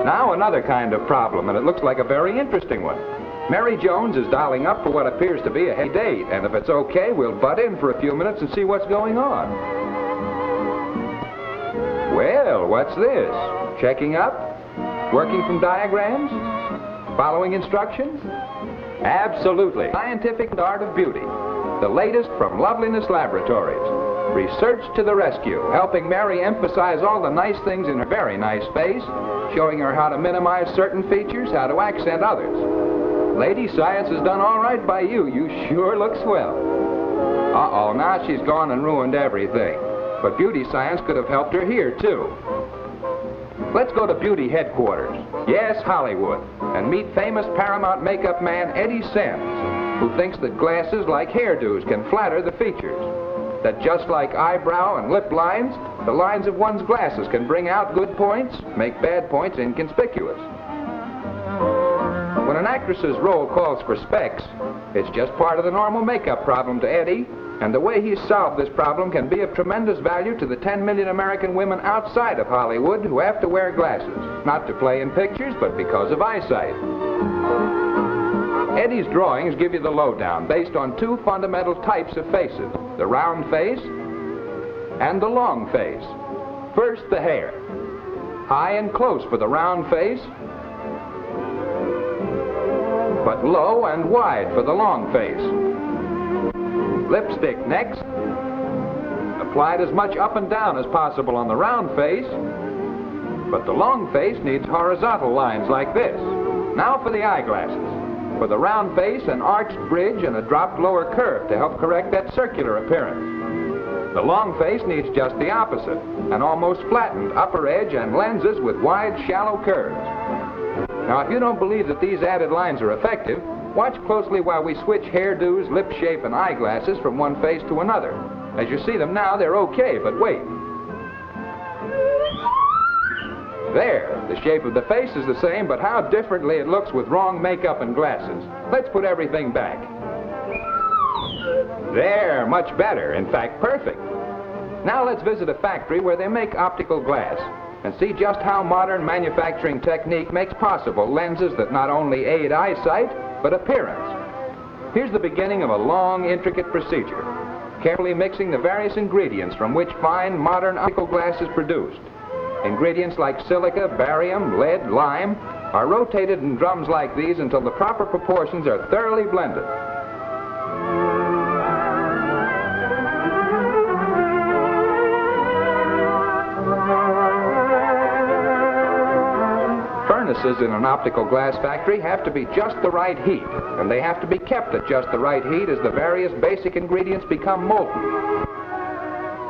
Now another kind of problem, and it looks like a very interesting one. Mary Jones is dialing up for what appears to be a heavy date, and if it's okay, we'll butt in for a few minutes and see what's going on. Well, what's this? Checking up? Working from diagrams? Following instructions? Absolutely. Scientific art of beauty. The latest from Loveliness Laboratories. Research to the rescue, helping Mary emphasize all the nice things in her very nice face, showing her how to minimize certain features, how to accent others. Lady, science has done all right by you. You sure look swell. Uh-oh, now she's gone and ruined everything. But beauty science could have helped her here, too. Let's go to beauty headquarters. Yes, Hollywood. And meet famous Paramount makeup man Eddie Sims, who thinks that glasses like hairdos can flatter the features. That just like eyebrow and lip lines, the lines of one's glasses can bring out good points, make bad points inconspicuous. When an actress's role calls for specs, it's just part of the normal makeup problem to Eddie, and the way he's solved this problem can be of tremendous value to the 10 million American women outside of Hollywood who have to wear glasses, not to play in pictures, but because of eyesight. Eddie's drawings give you the lowdown based on two fundamental types of faces, the round face and the long face. First, the hair. High and close for the round face, but low and wide for the long face. Lipstick next. Applied as much up and down as possible on the round face, but the long face needs horizontal lines like this. Now for the eyeglasses. For the round face, an arched bridge and a dropped lower curve to help correct that circular appearance. The long face needs just the opposite, an almost flattened upper edge and lenses with wide, shallow curves. Now, if you don't believe that these added lines are effective, watch closely while we switch hairdos, lip shape, and eyeglasses from one face to another. As you see them now, they're okay, but wait. There, the shape of the face is the same, but how differently it looks with wrong makeup and glasses. Let's put everything back. There, much better, in fact, perfect. Now let's visit a factory where they make optical glass and see just how modern manufacturing technique makes possible lenses that not only aid eyesight, but appearance. Here's the beginning of a long, intricate procedure, carefully mixing the various ingredients from which fine, modern optical glass is produced. Ingredients like silica, barium, lead, lime are rotated in drums like these until the proper proportions are thoroughly blended. Furnaces in an optical glass factory have to be just the right heat, and they have to be kept at just the right heat as the various basic ingredients become molten.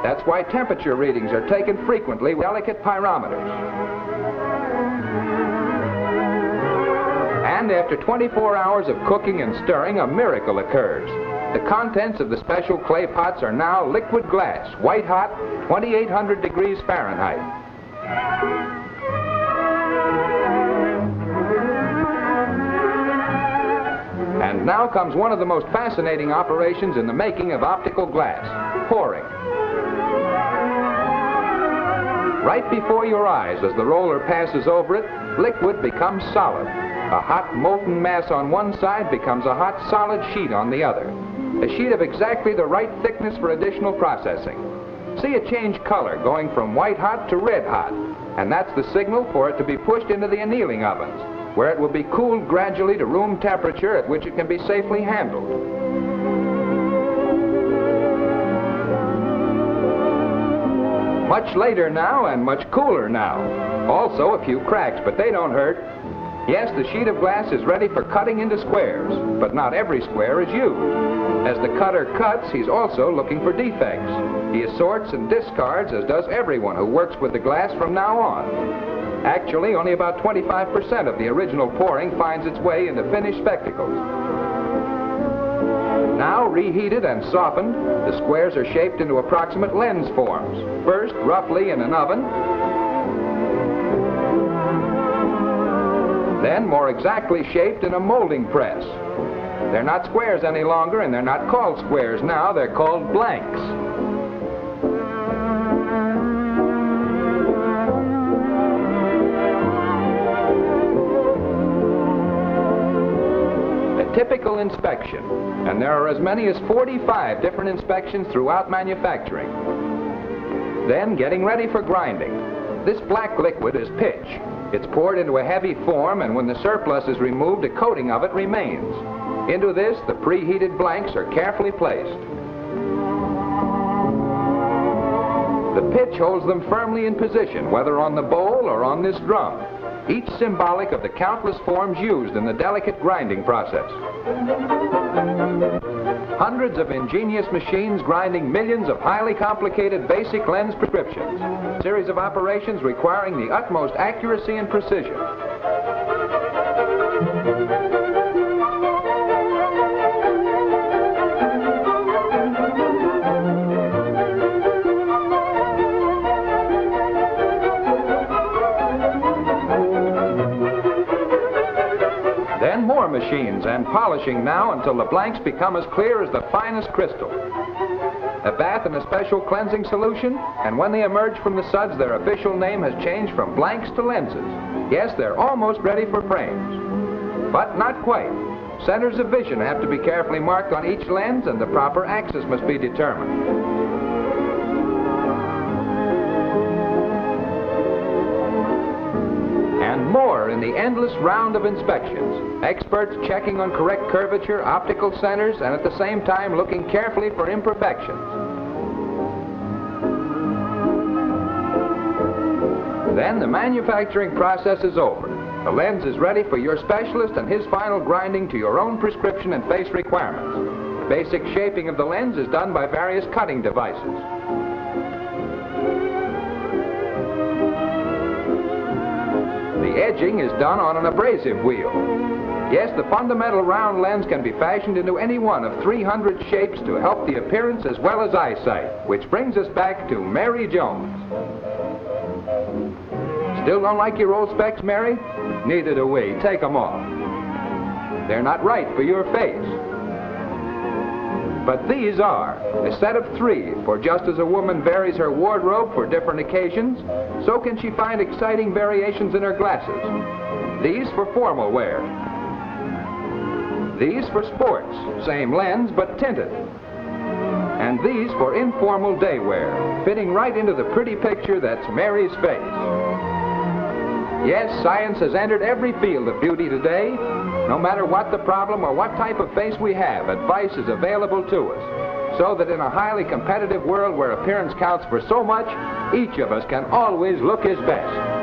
That's why temperature readings are taken frequently with delicate pyrometers. And after 24 hours of cooking and stirring, a miracle occurs. The contents of the special clay pots are now liquid glass, white hot, 2,800 degrees Fahrenheit. And now comes one of the most fascinating operations in the making of optical glass, pouring. Right before your eyes, as the roller passes over it, liquid becomes solid. A hot molten mass on one side becomes a hot solid sheet on the other. A sheet of exactly the right thickness for additional processing. See it change color, going from white hot to red hot, and that's the signal for it to be pushed into the annealing ovens, where it will be cooled gradually to room temperature at which it can be safely handled. Much later now and much cooler now. Also a few cracks, but they don't hurt. Yes, the sheet of glass is ready for cutting into squares, but not every square is used. As the cutter cuts, he's also looking for defects. He assorts and discards, as does everyone who works with the glass from now on. Actually, only about 25% of the original pouring finds its way into finished spectacles. Now, reheated and softened, the squares are shaped into approximate lens forms. First, roughly in an oven, then more exactly shaped in a molding press. They're not squares any longer, and they're not called squares now, they're called blanks. typical inspection, and there are as many as 45 different inspections throughout manufacturing. Then getting ready for grinding. This black liquid is pitch. It's poured into a heavy form, and when the surplus is removed, a coating of it remains. Into this, the preheated blanks are carefully placed. The pitch holds them firmly in position, whether on the bowl or on this drum, each symbolic of the countless forms used in the delicate grinding process. Hundreds of ingenious machines grinding millions of highly complicated basic lens prescriptions. A series of operations requiring the utmost accuracy and precision. Then more machines and polishing now until the blanks become as clear as the finest crystal. A bath in a special cleansing solution, and when they emerge from the suds, their official name has changed from blanks to lenses. Yes, they're almost ready for frames. But not quite. Centers of vision have to be carefully marked on each lens, and the proper axis must be determined. More in the endless round of inspections. Experts checking on correct curvature, optical centers, and at the same time looking carefully for imperfections. Then the manufacturing process is over. The lens is ready for your specialist and his final grinding to your own prescription and face requirements. Basic shaping of the lens is done by various cutting devices. The edging is done on an abrasive wheel. Yes, the fundamental round lens can be fashioned into any one of 300 shapes to help the appearance as well as eyesight, which brings us back to Mary Jones. Still don't like your old specs, Mary? Neither do we. Take them off. They're not right for your face. But these are a set of 3, for just as a woman varies her wardrobe for different occasions, so can she find exciting variations in her glasses. These for formal wear. These for sports, same lens but tinted. And these for informal day wear, fitting right into the pretty picture that's Mary's face. Yes, science has entered every field of beauty today. No matter what the problem or what type of face we have, advice is available to us. So that in a highly competitive world where appearance counts for so much, each of us can always look his best.